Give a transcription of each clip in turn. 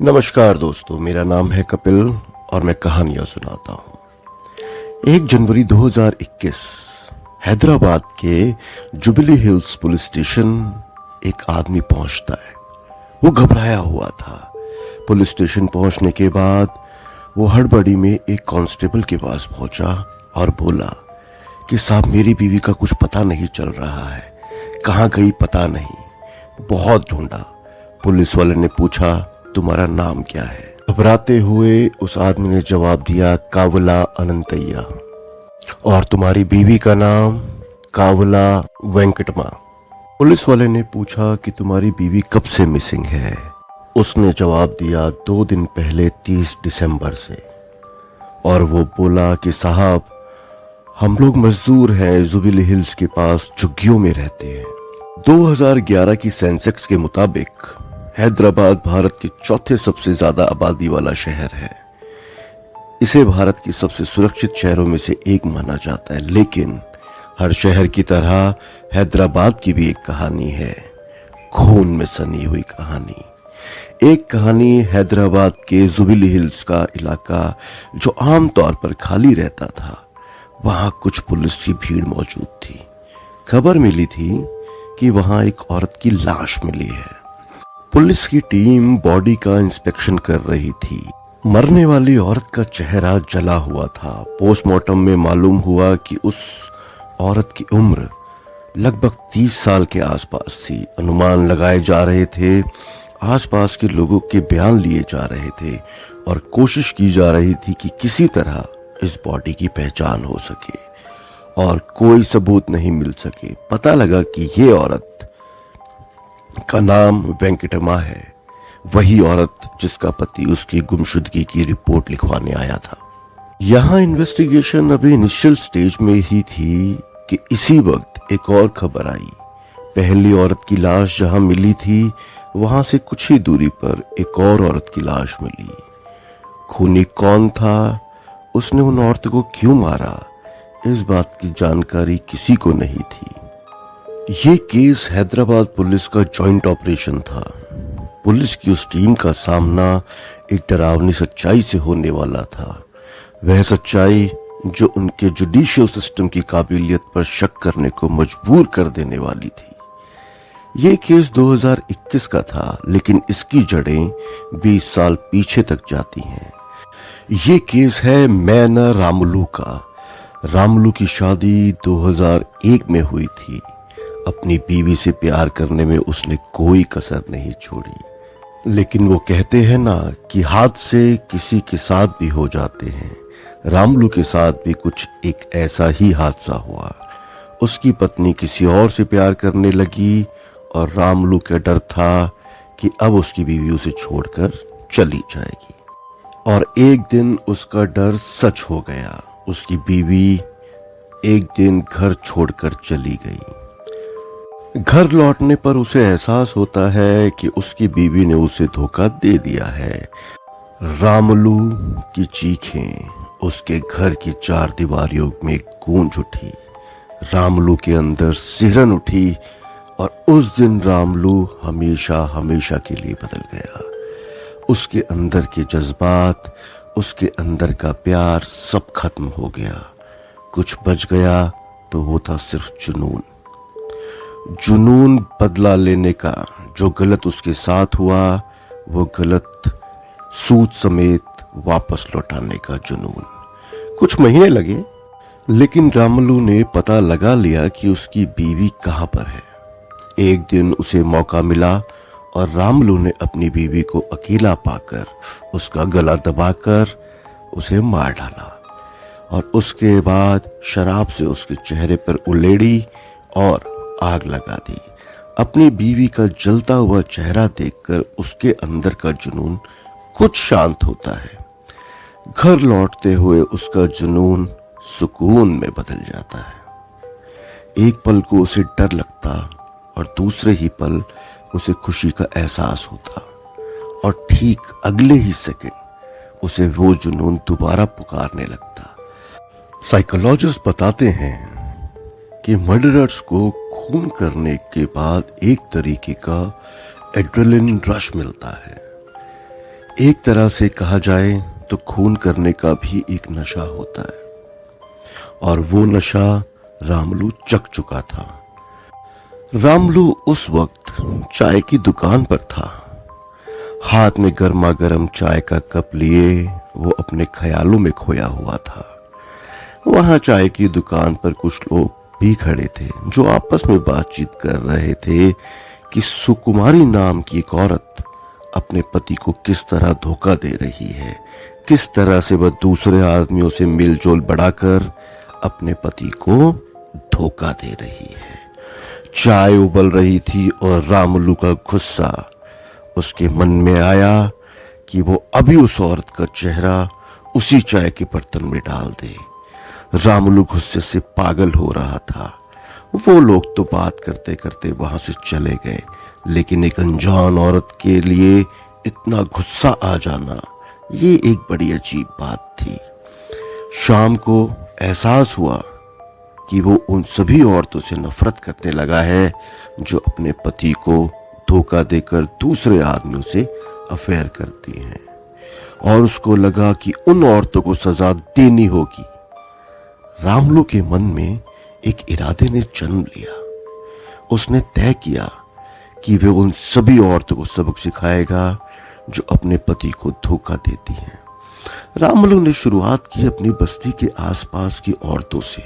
नमस्कार दोस्तों, मेरा नाम है कपिल और मैं कहानियां सुनाता हूं। 1 जनवरी 2021 हैदराबाद के जुबिली हिल्स पुलिस स्टेशन एक आदमी पहुंचता है। वो घबराया हुआ था। पुलिस स्टेशन पहुंचने के बाद वो हड़बड़ी में एक कांस्टेबल के पास पहुंचा और बोला कि साहब, मेरी बीवी का कुछ पता नहीं चल रहा है, कहाँ गई पता नहीं, बहुत ढूंढा। पुलिस वाले ने पूछा, तुम्हारा नाम क्या है? घबराते हुए उस आदमी ने जवाब दिया, कावला अनंतैया। और तुम्हारी बीवी का नाम? कावला वेंकटमा। पुलिस वाले ने पूछा कि तुम्हारी बीवी कब से मिसिंग है? उसने जवाब दिया, 2 दिन पहले 30 दिसंबर से। और वो बोला कि साहब, हम लोग मजदूर हैं, जुबिली हिल्स के पास झुग्गियों में रहते हैं। 2011 की सेंसेक्स के मुताबिक हैदराबाद भारत के चौथे सबसे ज्यादा आबादी वाला शहर है। इसे भारत के सबसे सुरक्षित शहरों में से एक माना जाता है। लेकिन हर शहर की तरह हैदराबाद की भी एक कहानी है, खून में सनी हुई कहानी। एक कहानी हैदराबाद के जुबिली हिल्स का इलाका, जो आमतौर पर खाली रहता था, वहां कुछ पुलिस की भीड़ मौजूद थी। खबर मिली थी कि वहां एक औरत की लाश मिली है। पुलिस की टीम बॉडी का इंस्पेक्शन कर रही थी। मरने वाली औरत का चेहरा जला हुआ था। पोस्टमार्टम में मालूम हुआ कि उस औरत की उम्र लगभग 30 साल के आसपास थी। अनुमान लगाए जा रहे थे, आसपास के लोगों के बयान लिए जा रहे थे और कोशिश की जा रही थी कि किसी तरह इस बॉडी की पहचान हो सके, और कोई सबूत नहीं मिल सके। पता लगा कि ये औरत का नाम वेंकटमा है, वही औरत जिसका पति उसकी गुमशुदगी की रिपोर्ट लिखवाने आया था। यहां इन्वेस्टिगेशन अभी इनिशियल स्टेज में ही थी कि इसी वक्त एक और खबर आई। पहली औरत की लाश जहां मिली थी, वहां से कुछ ही दूरी पर एक और औरत की लाश मिली। खूनी कौन था, उसने उन औरतों को क्यों मारा, इस बात की जानकारी किसी को नहीं थी। ये केस हैदराबाद पुलिस का जॉइंट ऑपरेशन था। पुलिस की उस टीम का सामना एक डरावनी सच्चाई से होने वाला था। वह सच्चाई जो उनके जुडिशियल सिस्टम की काबिलियत पर शक करने को मजबूर कर देने वाली थी। ये केस 2021 का था, लेकिन इसकी जड़ें 20 साल पीछे तक जाती हैं। ये केस है मैना रामुलू का। रामुलू की शादी 2001 में हुई थी। अपनी बीवी से प्यार करने में उसने कोई कसर नहीं छोड़ी। लेकिन वो कहते हैं ना कि हादसे किसी के साथ भी हो जाते हैं। रामुलू के साथ भी कुछ एक ऐसा ही हादसा हुआ। उसकी पत्नी किसी और से प्यार करने लगी और रामुलू का डर था कि अब उसकी बीवी उसे छोड़कर चली जाएगी। और एक दिन उसका डर सच हो गया। उसकी बीवी एक दिन घर छोड़कर चली गई। घर लौटने पर उसे एहसास होता है कि उसकी बीवी ने उसे धोखा दे दिया है। रामुलू की चीखें उसके घर की 4 दीवारियों में गूंज उठी। रामुलू के अंदर सिहरन उठी और उस दिन रामुलू हमेशा हमेशा के लिए बदल गया। उसके अंदर के जज्बात, उसके अंदर का प्यार सब खत्म हो गया। कुछ बच गया तो वो था सिर्फ जुनून। जुनून बदला लेने का। जो गलत उसके साथ हुआ, वो गलत सूद समेत वापस लौटाने का जुनून। कुछ महीने लगे, लेकिन रामुलू ने पता लगा लिया कि उसकी बीवी कहां पर है। एक दिन उसे मौका मिला और रामुलू ने अपनी बीवी को अकेला पाकर उसका गला दबाकर उसे मार डाला, और उसके बाद शराब से उसके चेहरे पर उलेड़ी और आग लगा दी। अपनी बीवी का जलता हुआ चेहरा देखकर उसके अंदर का जुनून कुछ शांत होता है। घर लौटते हुए उसका जुनून सुकून में बदल जाता है। एक पल को उसे डर लगता और दूसरे ही पल उसे खुशी का एहसास होता, और ठीक अगले ही सेकंड उसे वो जुनून दोबारा पुकारने लगता। साइकोलॉजिस्ट बताते हैं कि मर्डरर्स को खून करने के बाद एक तरीके का एड्रेनलिन रश मिलता है। एक तरह से कहा जाए तो खून करने का भी एक नशा होता है, और वो नशा रामलू चख चुका था। रामलू उस वक्त चाय की दुकान पर था। हाथ में गर्मा गर्म चाय का कप लिए वो अपने ख्यालों में खोया हुआ था। वहां चाय की दुकान पर कुछ लोग भी खड़े थे जो आपस में बातचीत कर रहे थे कि सुकुमारी नाम की एक औरत अपने पति को किस तरह धोखा दे रही है, किस तरह से वह दूसरे आदमियों से मिलजोल बढ़ाकर अपने पति को धोखा दे रही है। चाय उबल रही थी और रामलू का गुस्सा उसके मन में आया कि वो अभी उस औरत का चेहरा उसी चाय के बर्तन में डाल दे। रामलू गुस्से से पागल हो रहा था। वो लोग तो बात करते करते वहां से चले गए, लेकिन एक अनजान औरत के लिए इतना गुस्सा आ जाना ये एक बड़ी अजीब बात थी। शाम को एहसास हुआ कि वो उन सभी औरतों से नफरत करने लगा है जो अपने पति को धोखा देकर दूसरे आदमियों से अफेयर करती हैं, और उसको लगा कि उन औरतों को सजा देनी होगी। रामलू के मन में एक इरादे ने जन्म लिया। उसने तय किया कि वे उन सभी औरतों को सबक सिखाएगा जो अपने पति को धोखा देती हैं। रामलू ने शुरुआत की अपनी बस्ती के आसपास की औरतों से।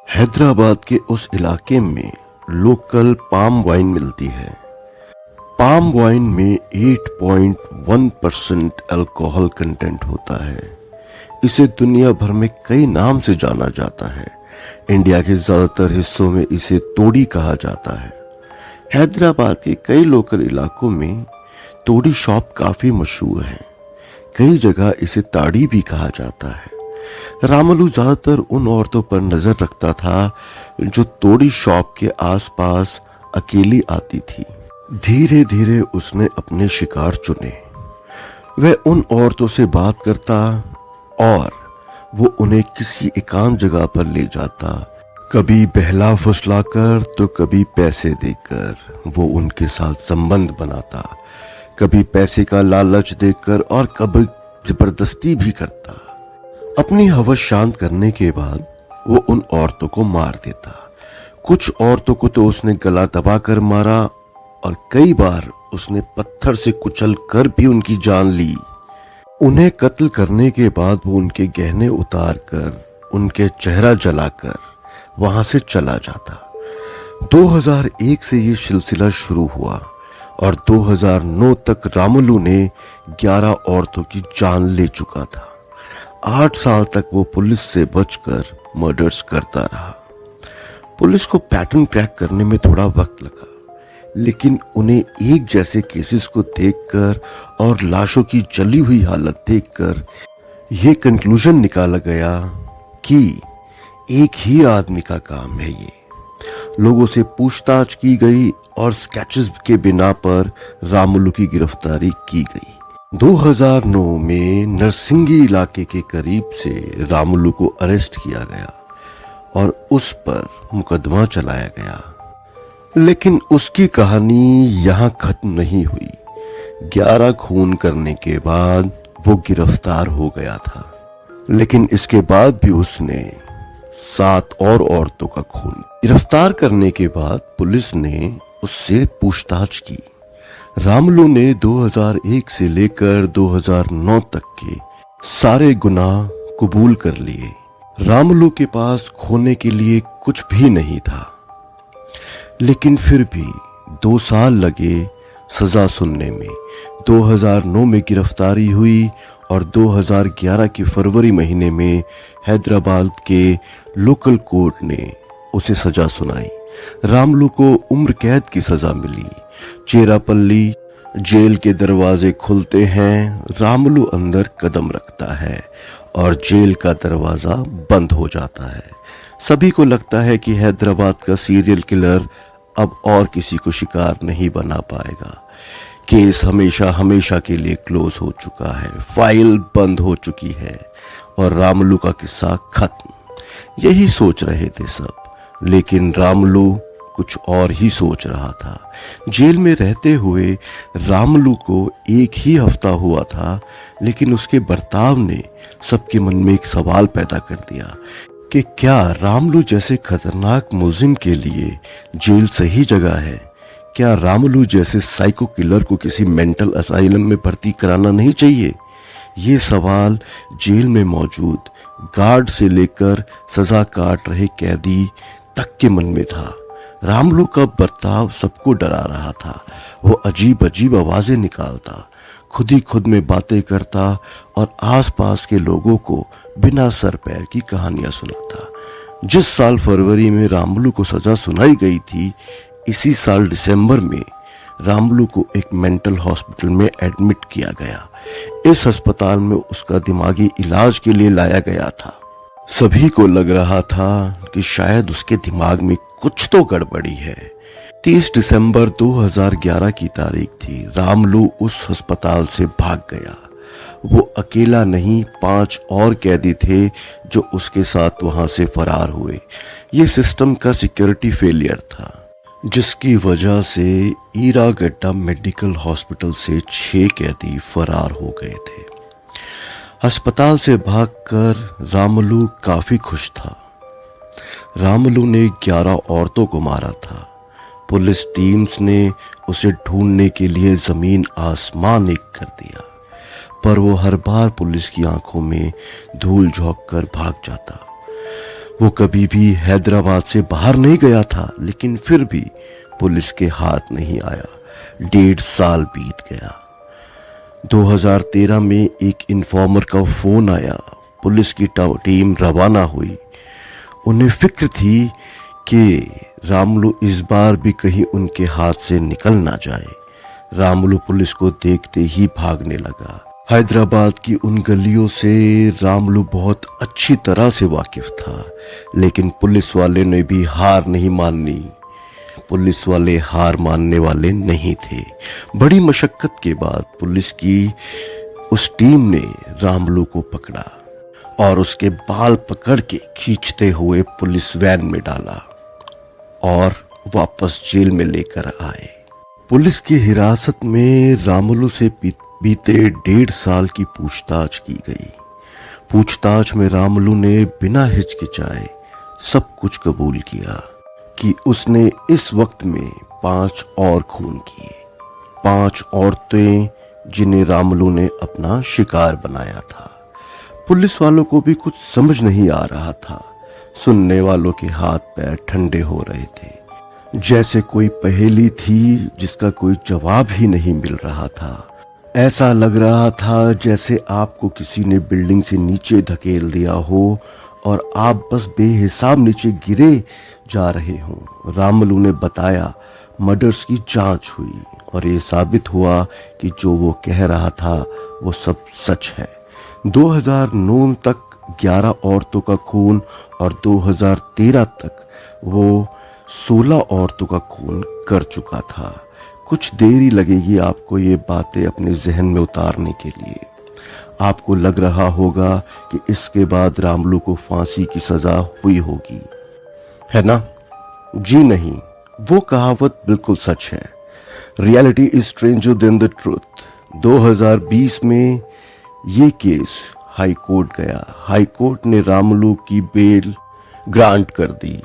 हैदराबाद के उस इलाके में लोकल पाम वाइन मिलती है। पाम वाइन में 8.1% अल्कोहल कंटेंट होता है। इसे दुनिया भर में कई नाम से जाना जाता है। इंडिया के ज्यादातर हिस्सों में इसे तोड़ी कहा जाता है। हैदराबाद के कई लोकल इलाकों में तोड़ी शॉप काफी मशहूर है। कई जगह इसे ताड़ी भी कहा जाता है। रामलू ज्यादातर उन औरतों पर नजर रखता था जो तोड़ी शॉप के आसपास अकेली आती थी। धीरे धीरे उसने अपने शिकार चुने। वह उन औरतों से बात करता और वो उन्हें किसी एकांत जगह पर ले जाता। कभी बहला फुसलाकर तो कभी पैसे देकर वो उनके साथ संबंध बनाता। कभी पैसे का लालच देकर और कभी जबरदस्ती भी करता। अपनी हवस शांत करने के बाद वो उन औरतों को मार देता। कुछ औरतों को तो उसने गला दबाकर मारा और कई बार उसने पत्थर से कुचल कर भी उनकी जान ली। उन्हें कत्ल करने के बाद वो उनके गहने उतार कर उनके चेहरा जलाकर वहां से चला जाता। 2001 से ये सिलसिला शुरू हुआ और 2009 तक रामलू ने 11 औरतों की जान ले चुका था। 8 साल तक वो पुलिस से बचकर मर्डर्स करता रहा। पुलिस को पैटर्न क्रैक करने में थोड़ा वक्त लगा, लेकिन उन्हें एक जैसे केसेस को देखकर और लाशों की जली हुई हालत देखकर यह कंक्लूजन निकाला गया कि एक ही आदमी का काम है ये। लोगों से पूछताछ की गई और स्केचेस के बिना पर रामलू की गिरफ्तारी की गई। 2009 में नरसिंगी इलाके के करीब से रामलू को अरेस्ट किया गया और उस पर मुकदमा चलाया गया। लेकिन उसकी कहानी यहां खत्म नहीं हुई। 11 खून करने के बाद वो गिरफ्तार हो गया था, लेकिन इसके बाद भी उसने 7 और औरतों का खून। गिरफ्तार करने के बाद पुलिस ने उससे पूछताछ की। रामलू ने 2001 से लेकर 2009 तक के सारे गुनाह कबूल कर लिए। रामलू के पास खोने के लिए कुछ भी नहीं था, लेकिन फिर भी 2 साल लगे सजा सुनने में। 2009 में गिरफ्तारी हुई और 2011 के फरवरी महीने में हैदराबाद के लोकल कोर्ट ने उसे सजा सुनाई। रामलू को उम्र कैद की सजा मिली। चेरापल्ली जेल के दरवाजे खुलते हैं, रामलू अंदर कदम रखता है और जेल का दरवाजा बंद हो जाता है। सभी को लगता है कि हैदराबाद का सीरियल किलर अब और किसी को शिकार नहीं बना पाएगा। केस हमेशा हमेशा के लिए क्लोज हो चुका है, फाइल बंद हो चुकी है और रामलू का किस्सा खत्म। यही सोच रहे थे सब, लेकिन रामलू कुछ और ही सोच रहा था। जेल में रहते हुए रामलू को एक ही हफ्ता हुआ था, लेकिन उसके बर्ताव ने सबके मन में एक सवाल पैदा कर दिया कि क्या रामलू जैसे खतरनाक मुलजिम के लिए जेल सही जगह है? क्या रामलू जैसे साइको किलर को किसी मेंटल असाइलम में भर्ती कराना नहीं चाहिए? ये सवाल जेल में मौजूद गार्ड से लेकर सजा काट रहे कैदी तक के मन में था। रामलू का बर्ताव सबको डरा रहा था। वो अजीब अजीब आवाजें निकालता, खुद ही खुद में बातें करता और आसपास के लोगों को बिना सर पैर की कहानियां सुनाता। जिस साल फरवरी में रामलू को सजा सुनाई गई थी, इसी साल दिसंबर में रामलू को एक मेंटल हॉस्पिटल में एडमिट किया गया। इस अस्पताल में उसका दिमागी इलाज के लिए लाया गया था। सभी को लग रहा था कि शायद उसके दिमाग में कुछ तो गड़बड़ी है। 30 दिसंबर 2011 की तारीख थी। रामलू उस अस्पताल से भाग गया। वो अकेला नहीं, 5 और कैदी थे जो उसके साथ वहां से फरार हुए। ये सिस्टम का सिक्योरिटी फेलियर था, जिसकी वजह से ईरागड्डा मेडिकल हॉस्पिटल से 6 कैदी फरार हो गए थे। अस्पताल से भागकर रामलू काफी खुश था। रामलू ने 11 औरतों को मारा था। पुलिस टीम्स ने उसे ढूंढने के लिए जमीन आसमान एक कर दिया, पर वो हर बार पुलिस की आंखों में धूल झोंक कर भाग जाता। वो कभी भी हैदराबाद से बाहर नहीं गया था, लेकिन फिर भी पुलिस के हाथ नहीं आया। 1.5 साल बीत गया। 2013 में एक इन्फॉर्मर का फोन आया। पुलिस की टीम रवाना हुई। उन्हें फिक्र थी कि रामलू इस बार भी कहीं उनके हाथ से निकल ना जाए। रामलू पुलिस को देखते ही भागने लगा। हैदराबाद की उन गलियों से रामलू बहुत अच्छी तरह से वाकिफ था, लेकिन पुलिस वाले ने भी हार नहीं मानी। पुलिस वाले हार मानने वाले नहीं थे। बड़ी मशक्कत के बाद पुलिस की उस टीम ने रामलू को पकड़ा और उसके बाल पकड़ के खींचते हुए पुलिस वैन में डाला और वापस जेल में लेकर आए। पुलिस की हिरासत में रामलू से बीते 1.5 साल की पूछताछ की गई। पूछताछ में रामलू ने बिना हिचकिचाए सब कुछ कबूल किया कि उसने इस वक्त में 5 और खून किए। 5 औरतें जिन्हें रामलू ने अपना शिकार बनाया था। पुलिस वालों को भी कुछ समझ नहीं आ रहा था। सुनने वालों के हाथ पैर ठंडे हो रहे थे, जैसे कोई पहेली थी जिसका कोई जवाब ही नहीं मिल रहा था। ऐसा लग रहा था जैसे आपको किसी ने बिल्डिंग से नीचे धकेल दिया हो और आप बस बेहिसाब नीचे गिरे जा रहे हों। रामलू ने बताया, मर्डर्स की जांच हुई और ये साबित हुआ कि जो वो कह रहा था वो सब सच है। 2009 तक 11 औरतों का खून और 2013 तक वो 16 औरतों का खून कर चुका था। कुछ देरी लगेगी आपको ये बातें अपने जहन में उतारने के लिए। आपको लग रहा होगा कि इसके बाद रामलू को फांसी की सजा हुई होगी, है ना? जी नहीं, वो कहावत बिल्कुल सच है। Reality is stranger then the truth. 2020 में ये केस हाई कोर्ट गया। हाई कोर्ट ने रामलू की बेल ग्रांट कर दी।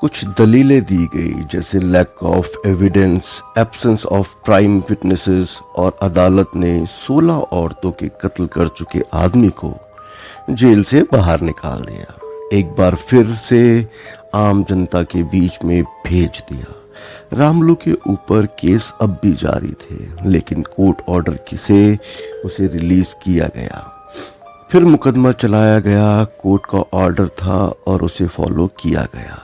कुछ दलीलें दी गई, जैसे lack of evidence, absence of prime witnesses, और अदालत ने 16 औरतों के कत्ल कर चुके आदमी को जेल से बाहर निकाल दिया। एक बार फिर से आम जनता के बीच में भेज दिया। रामलू के ऊपर केस अब भी जारी थे, लेकिन कोर्ट ऑर्डर से उसे रिलीज किया गया। फिर मुकदमा चलाया गया। कोर्ट का ऑर्डर था और उसे फॉलो किया गया।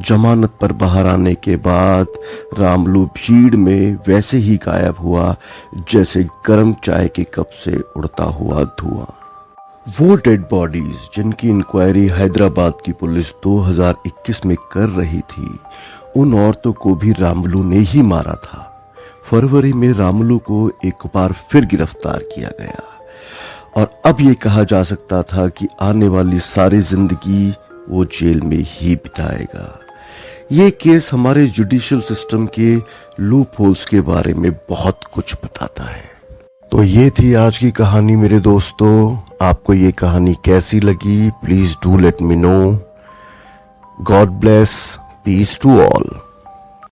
जमानत पर बाहर आने के बाद रामलू भीड़ में वैसे ही गायब हुआ जैसे गर्म चाय के कप से उड़ता हुआ धुआं। वो डेड बॉडीज जिनकी इंक्वायरी हैदराबाद की पुलिस 2021 में कर रही थी, उन औरतों को भी रामलू ने ही मारा था। फरवरी में रामलू को एक बार फिर गिरफ्तार किया गया और अब ये कहा जा सकता था कि आने वाली सारी जिंदगी वो जेल में ही बिताएगा। ये केस हमारे जुडिशियल सिस्टम के लूप होल्स के बारे में बहुत कुछ बताता है। तो ये थी आज की कहानी मेरे दोस्तों। आपको ये कहानी कैसी लगी? Please do let me know. God bless, peace to all.